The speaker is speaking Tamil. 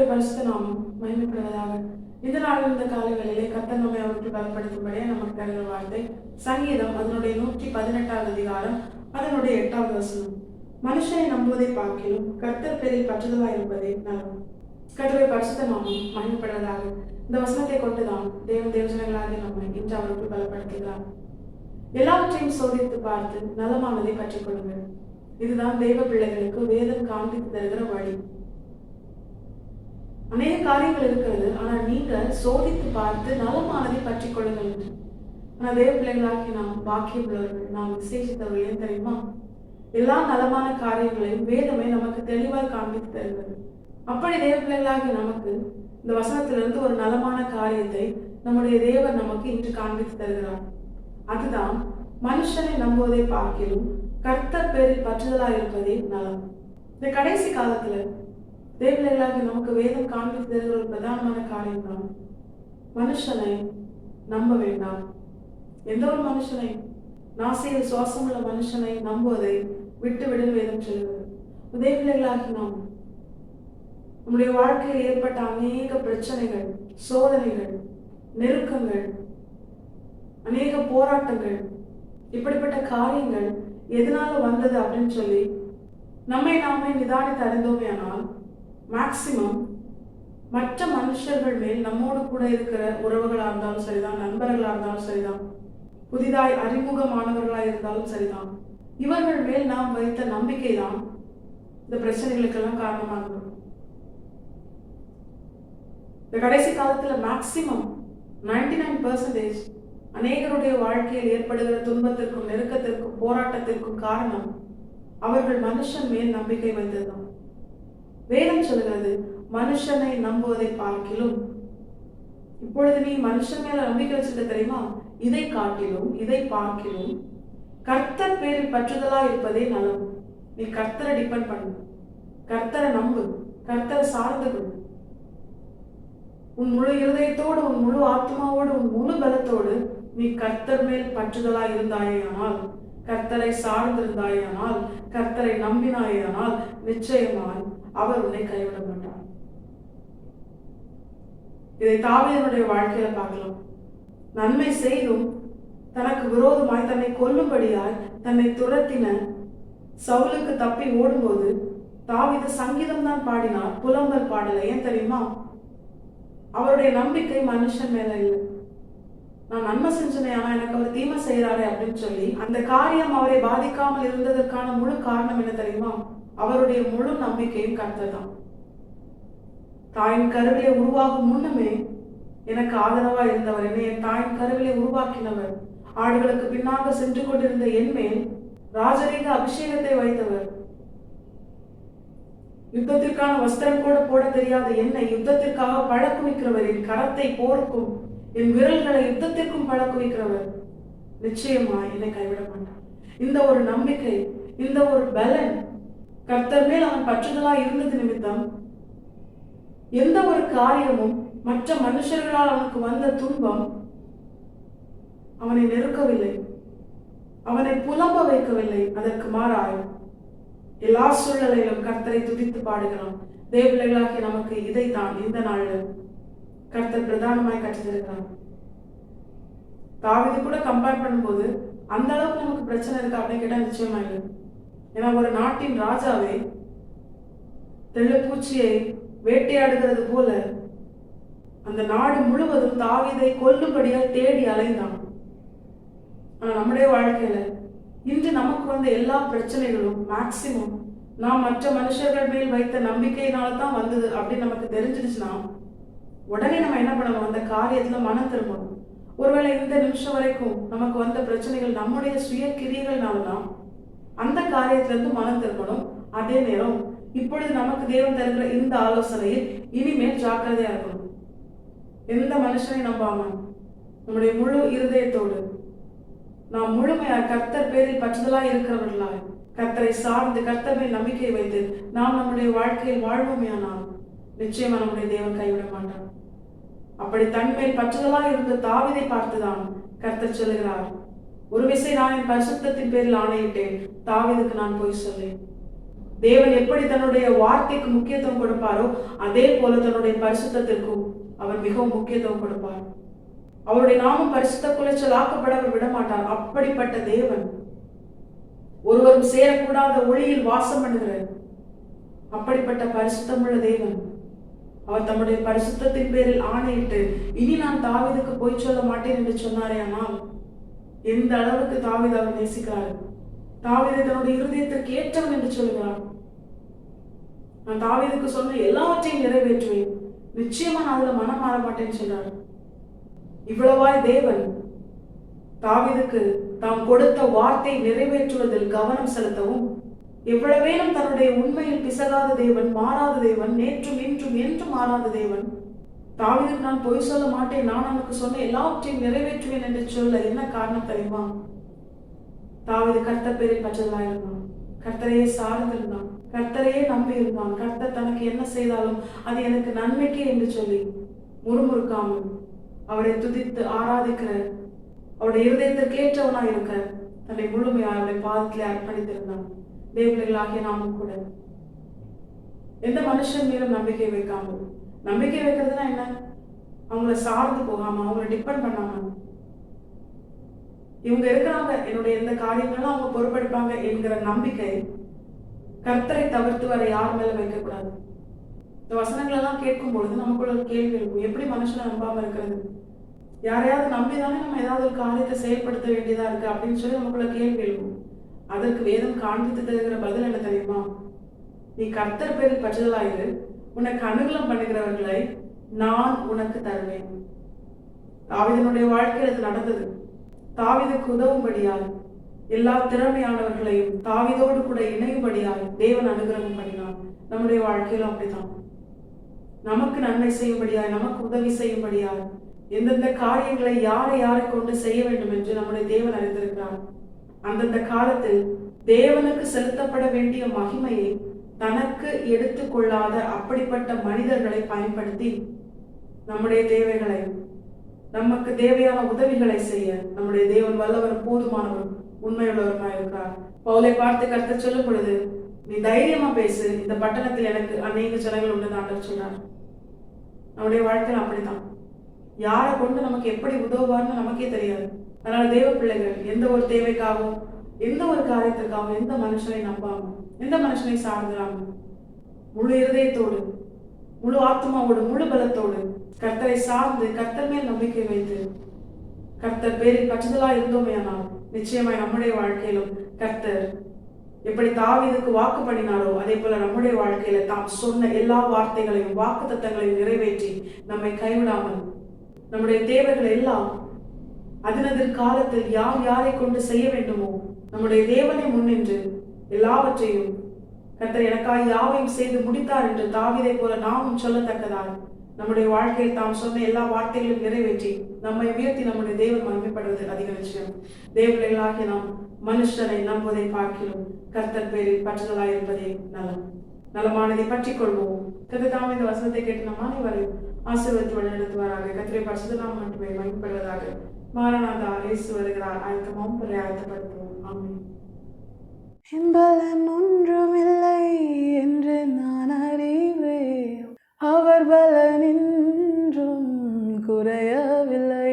கர்த்தருடைய பரிசுத்த நாமம் மகிமைப்படுவதாக. இந்த நாளில் இந்த காலை வேளையிலே கர்த்தர் நம்மை அவருக்கு பலப்படுத்தும்படியே நமக்கு தருகிற வார்த்தை சங்கீதம் அதனுடைய 118வது அதிகாரம் அதனுடைய 8வது வசனம். மனுஷனை நம்புவதை பார்க்கிலும் கர்த்தர் பேரில் பற்றுதலாய் இருப்பதே நலம். கர்த்தருடைய பரிசுத்த நாமம் மகிமைப்படுவதாக. இந்த வசனத்தை கொண்டுதான் தேவஜனங்களாக நம்மை இன்று அவருக்கு பலப்படுத்துகிறார். எல்லாவற்றையும் சோதித்து பார்த்து நலமானதை பற்றிக் கொள்ளுங்கள். இதுதான் தெய்வ பிள்ளைகளுக்கு வேதம் காண்பித்து தருகிற வழி. அநேக காரியங்கள் இருக்கிறது, ஆனால் நீங்க சோதித்து பார்த்து நலமானதை பற்றி கொள்ளுங்கள். ஆனா தேவ பிள்ளைகளாக்கி நாம் பாக்கியம் உள்ளவர்கள், நாம் விசேஷித்தவர்கள். ஏன் தெரியுமா? எல்லா நலமான காரியங்களையும் வேதமே நமக்கு தெளிவாய் காண்பித்து தருகிறது. அப்படி தேவ பிள்ளைகளாகி நமக்கு இந்த வசனத்திலிருந்து ஒரு நலமான காரியத்தை நம்முடைய தேவன் நமக்கு இன்று காண்பித்து தருகிறார். அதுதான் மனுஷனை நம்புவதை பார்க்கிலும் கர்த்தர் பேரில் பற்றுதலாக இருப்பதே நலம். இந்த கடைசி காலத்துல தேவர்களாக நமக்கு வேதம் காண்பித்து தருகிற ஒரு பிரதானமான காரியம் தான் மனுஷனை நம்ப வேண்டாம். எந்த ஒரு மனுஷனை, நாசியில் சுவாசமுள்ள மனுஷனை நம்புவதை விட்டு விட வேதம் சொல்லுகிறது. தேவர்களாகி நாம் நம்முடைய வாழ்க்கையில் ஏற்பட்ட அநேக பிரச்சனைகள், சோதனைகள், நெருக்கங்கள், அநேக போராட்டங்கள், இப்படிப்பட்ட காரியங்கள் எதனால வந்தது அப்படின்னு சொல்லி நம்மை நாமே நிதானித்து அறிந்தோமே. ஆனால் மேக்சிமம் மற்ற மனுஷர்கள் மேல் நம்மோடு கூட இருக்கிற உறவுகளாக இருந்தாலும் சரிதான், நண்பர்களாக இருந்தாலும் சரிதான், புதிதாய் அறிமுகமானவர்களாக இருந்தாலும் சரிதான், இவர்கள் மேல் நாம் வைத்த நம்பிக்கை தான் இந்த பிரச்சனைகளுக்கெல்லாம் காரணமாக. இந்த கடைசி காலத்துல மேக்சிமம் 99% அநேகருடைய வாழ்க்கையில் ஏற்படுகிற துன்பத்திற்கும் நெருக்கத்திற்கும் போராட்டத்திற்கும் காரணம் அவர்கள் மனுஷன் மேல் நம்பிக்கை வைத்ததுதான். வேதம் சொல்கிறது மனுஷனை நம்புவதை பார்க்கிலும். இப்பொழுது நீ மனுஷன் மேல நம்பிக்கை வச்சிருக்க தெரியுமா? இதை காட்டிலும் இதை பார்க்கிலும் கர்த்தர் பேரில் பற்றுதலா இருப்பதே நலம். நீ கர்த்தரை டிபெண்ட் பண்ணு, கர்த்தரை நம்பு, கர்த்தரை சார்ந்து கொள். உன் முழு இருதயத்தோடு, உன் முழு ஆத்மாவோடு, உன் முழு பலத்தோடு நீ கர்த்தர் மேல் பற்றுதலா இருந்தாயேயானால், கர்த்தரை சார்ந்திருந்தாயானால், கர்த்தரை நம்பினாயானால் நிச்சயமாய் அவர் உன்னை கைவிட மாட்டார். இதை தாவீதுடைய வாழ்க்கையில பார்க்கலாம். நன்மை செய்தும் தனக்கு விரோதமாய் தன்னை கொல்லும்படியாய் தன்னை துரத்தின சவுலுக்கு தப்பி ஓடும்போது தாவீது சங்கீதம் தான் பாடினார், புலம்பல் பாடல. ஏன் தெரியுமா? அவருடைய நம்பிக்கை மனுஷன் மேல இல்லை. நான் நன்மை செஞ்சனே, ஆனா எனக்கு அவர் தீமை செய்யறாரு அப்படின்னு சொல்லி அந்த காரியம் அவரை பாதிக்காமல் இருந்ததற்கான முழு காரணம் என்ன தெரியுமா? அவருடைய முழு நம்பிக்கையும் கர்த்தர் தான். தாயின் கருவிலே உருவாகும் முன்னமே எனக்கு ஆதரவா இருந்தவர், என்னை என் தாயின் கருவிலே உருவாக்கினவர், ஆடுகளுக்கு பின்னாக சென்று கொண்டிருந்த என் மேல் ராஜரீக அபிஷேகத்தை வைத்தவர், யுத்தத்திற்கான வஸ்திரம் கூட போட தெரியாத என்னை யுத்தத்திற்காக பழக்குவிக்கிறவர், என் கரத்தை போருக்கும் என் விரல்களை யுத்தத்திற்கும் பழக்குவிக்கிறவர் நிச்சயமாய் என்னை கைவிட மாட்டார். இந்த ஒரு நம்பிக்கை, இந்த ஒரு பலன் கர்த்தர் மேல் அவன் பற்றுதலா இருந்தது நிமித்தம் எந்த ஒரு காரியமும், மற்ற மனுஷர்களால் அவனுக்கு வந்த துன்பம் அவனை நெருக்கவில்லை, அவனை புலம்ப வைக்கவில்லை. அதற்கு மாறாய் எல்லா சூழ்நிலையிலும் கர்த்தரை துதித்து பாடுகிறான். தேவபிள்ளைகளாகிய நமக்கு இதைத்தான் இந்த நாளில் கர்த்தர் பிரதானமாய் கற்றுத்திருக்கிறான். தாவீது கூட கம்பேர் பண்ணும்போது அந்த அளவுக்கு நமக்கு பிரச்சனை இருக்கா அப்படின்னு கேட்டா நிச்சயமா இல்லை. ஏன்னா ஒரு நாட்டின் ராஜாவே தெள்ளுப்பூச்சியை வேட்டையாடுகிறது போல அந்த நாடு முழுவதும் தாவீதை கொல்லும்படியாக தேடி அலைந்தான். ஆனா நம்முடைய வாழ்க்கையில இன்று நமக்கு வந்த எல்லா பிரச்சனைகளும் மேக்சிமம் நாம் மற்ற மனுஷர்கள் மேல் வைத்த நம்பிக்கையினால்தான் வந்தது அப்படின்னு நமக்கு தெரிஞ்சிருச்சுன்னா உடனே நம்ம என்ன பண்ணணும்? அந்த காரியத்துல மனம் திரும்பணும். ஒருவேளை இந்த நிமிஷம் வரைக்கும் நமக்கு வந்த பிரச்சனைகள் நம்முடைய சுய கிரியைகள்னாலதான் அந்த காரியத்துல இருந்து மனம் திரும்பணும். அதே நேரம் இப்பொழுது நமக்கு தேவன் தருகிற இந்த ஆலோசனையில் இனிமேல் ஜாக்கிரதையா இருக்கணும். எந்த மனுஷனை நம்பாம நம்முடைய முழு இருதயத்தோடு நாம் முழுமையாய் கர்த்தர் பேரில் பற்றுதலாய் இருக்கிறவர்களாய் கர்த்தரை சார்ந்து கர்த்தர் மேல் நம்பிக்கை வைத்து நாம் நம்முடைய வாழ்க்கையில் வாழ்வோமையானால் நிச்சயமா நம்முடைய தேவன் கைவிட மாட்டார். அப்படி தன்மேல் பற்றுதலாய் இருந்த தாவீதை பார்த்துதான் கர்த்தர் சொல்லுகிறார், ஒரு விசை நான் என் பரிசுத்தத்தின் பேரில் ஆணையிட்டேன், தாவீதுக்கு நான் போய் சொல்லேன். தேவன் எப்படி தன்னுடைய வார்த்தைக்கு முக்கியத்துவம் கொடுப்பாரோ அதே போல தன்னுடைய பரிசுத்தத்திற்கும் அவர் மிகவும் முக்கியத்துவம் கொடுப்பார். அவருடைய நாமம் பரிசுத்த குலைச்சல் ஆக்கப்பட அவர் விடமாட்டார். அப்படிப்பட்ட தேவன், ஒருவரும் சேரக்கூடாத ஒளியில் வாசம் பண்ணுகிற அப்படிப்பட்ட பரிசுத்தமுள்ள தேவன், அவர் தம்முடைய பரிசுத்தத்தின் பேரில் ஆணையிட்டு இனி நான் தாவீதுக்கு போய் சொல்ல மாட்டேன் என்று சொன்னாரே. ஆனால் எந்த அளவுக்கு தாவீது அவர் நேசிக்கிறார். தாவீதை தன்னுடைய இருதயத்திற்கு ஏற்றவன் என்று சொல்கிறார். நான் தாவீதுக்கு சொன்ன எல்லாவற்றையும் நிறைவேற்றுவேன், நிச்சயமா நான் அதுல மனம் மாற மாட்டேன்னு சொல்றார். இவ்வளவாய் தேவன் தாவீதுக்கு தாம் கொடுத்த வார்த்தை நிறைவேற்றுவதில் கவனம் செலுத்தவும், எவ்வளவேனும் தன்னுடைய உண்மையில் பிசகாத தேவன், மாறாத தேவன், நேற்றும் இன்றும் என்றும் மாறாத தேவன், தாவீதுக்கு நான் பொய் சொல்ல மாட்டேன், நான் அவனுக்கு சொன்ன எல்லாவற்றையும் நிறைவேற்றுவேன் என்று சொல்ல என்ன காரணம் தெரியுமா? தாவீது கர்த்தர் பேரில் பற்றலாயிருந்தான், கர்த்தரையே சார்ந்திருந்தான், கர்த்தரையே நம்பி இருந்தான். கர்த்தர் தனக்கு என்ன செய்தாலும் அது எனக்கு நன்மைக்கே என்று சொல்லி முறுமுறுக்காமல் அவரை துதித்து ஆராதிக்கிற, அவருடைய இருதயத்திற்கு ஏற்றவனாய் இருக்க தன்னை முழுமையாக அவருடைய பாதத்திலே அர்ப்பணித்திருந்தான். தேவர்களாகிய நாமும் கூட எந்த மனுஷன் மீதும் நம்பிக்கை வைக்காமல், நம்பிக்கை வைக்கிறதுனா என்ன? அவங்கள சார்ந்து போகாம, அவங்கள டிபெண்ட் பண்ணாம, இவங்க இருக்கிறாங்க, என்னுடைய எந்த காரியங்களும் அவங்க பொறுப்பெடுப்பாங்க என்கிற நம்பிக்கை கர்த்தரை தவிர்த்து வர யார் மேல வைக்கக்கூடாது. இந்த வசனங்கள் எல்லாம் கேட்கும் பொழுது நமக்குள்ள ஒரு கேள்வி இருக்கும், எப்படி மனுஷனை நம்பாம இருக்கிறது? யாரையாவது நம்பிதானே நம்ம ஏதாவது ஒரு காரியத்தை செயல்படுத்த வேண்டியதா இருக்கு அப்படின்னு சொல்லி நமக்குள்ள கேள்வி இருக்கும். அதற்கு வேதம் காண்பித்து தருகிற பதில் என்ன தெரியுமா? நீ கர்த்தர் பேரில் பற்றுதலாயிரு, உனக்கு அனுகூலம் பண்ணுகிறவர்களை நான் உனக்கு தருவேன். தாவீதினுடைய வாழ்க்கையில் அது நடந்தது. தாவீதுக்கு உதவும்படியால் எல்லா திறமையானவர்களையும் தாவீதோடு கூட இணையும்படியால் தேவன் அனுகிரகம் பண்ணினார். நம்முடைய வாழ்க்கையிலும் அப்படித்தான். நமக்கு நன்மை செய்யும்படியாய், நமக்கு உதவி செய்யும்படியாய் எந்தெந்த காரியங்களை யாரை யாரை கொண்டு செய்ய வேண்டும் என்று நம்முடைய தேவன் அறிந்திருக்கிறார். அந்தந்த காலத்தில் தேவனுக்கு செலுத்தப்பட வேண்டிய மகிமையை தனக்கு எடுத்துக்கொள்ளாத அப்படிப்பட்ட மனிதர்களை பயன்படுத்தி நம்முடைய தேவைகளை, நமக்கு தேவையான உதவிகளை செய்ய நம்முடைய தேவன் வல்லவர், போதுமானவர், உண்மையுள்ளவருமாய் இருக்கிறார். பவுலை பார்த்து கர்த்தர் சொல்லும் பொழுது, நீ தைரியமா பேசு, இந்த பட்டணத்தில் எனக்கு அநேக ஜனங்கள் உண்டு ஆண்டவர் சொன்னார். நம்முடைய வாழ்க்கையில் அப்படித்தான். யாரை கொண்டு நமக்கு எப்படி உதவுவார்னு நமக்கே தெரியாது. அதனால தேவ பிள்ளைகள் எந்த ஒரு தேவைக்காகவும், எந்த ஒரு காரியத்திற்காகவும் எந்த மனுஷனை நம்பாம, எந்த மனுஷனை சார்ந்திராம, முழு இருதயத்தோடு, முழு ஆத்மாவோடு, முழு பலத்தோடு கர்த்தரை சார்ந்து கர்த்தர் மேல் நம்பிக்கை வைத்து கர்த்தர் பேரில் பற்றுதலா இருந்தோமே ஆனால் நிச்சயமாய் நம்முடைய வாழ்க்கையிலும் கர்த்தர் எப்படி தாவீதுக்கு வாக்கு பண்ணினாரோ அதே போல நம்முடைய வாழ்க்கையில தாம் சொன்ன எல்லா வார்த்தைகளையும், வாக்கு தத்தங்களையும் நிறைவேற்றி நம்மை கைவிடாமல் நம்முடைய தேவைகள் எல்லாம் அதனதில் காலத்தில் யார் யாரை கொண்டு செய்ய வேண்டுமோ நம்முடைய தேவனை முன்னின்று எல்லாவற்றையும் கர்த்தர் எனக்காக யாவையும் செய்து முடித்தார் என்று தாவீதை போல நாமும் சொல்லத்தக்கதால் நம்முடைய வாழ்க்கையில் தாம் சொன்ன எல்லா வார்த்தைகளையும் நிறைவேற்றி நம்மை உயர்த்தி நம்முடைய தேவன் மகிமைப்படுவது அதிக விஷயம். தேவர்களாகிய நாம் மனுஷரை நம்புவதை பார்க்கிறோம், கர்த்தர் பேரில் பற்றுதலாய் இருப்பதே நலம். நலமானதை பற்றிக் கொள்வோம். கர்த்தர் தாம் இந்த வசனத்தை கேட்டு நம் அனைவரையும் ஆசீர்வதித்து வழிநடத்துவாராக. கர்த்தரை பரிசுத்தம் மட்டுமே மகிமைப்படுவதாக. மாரநாதா, இயேசு வருகிறார், ஆயத்தமாம் பிறரை ஆயத்தப்படுத்துவோம். ஆமென். என்பலன் ஒன்றுமில்லை என்று நான் அறிவேன், அவர் பலனின்றும் குறையவில்லை.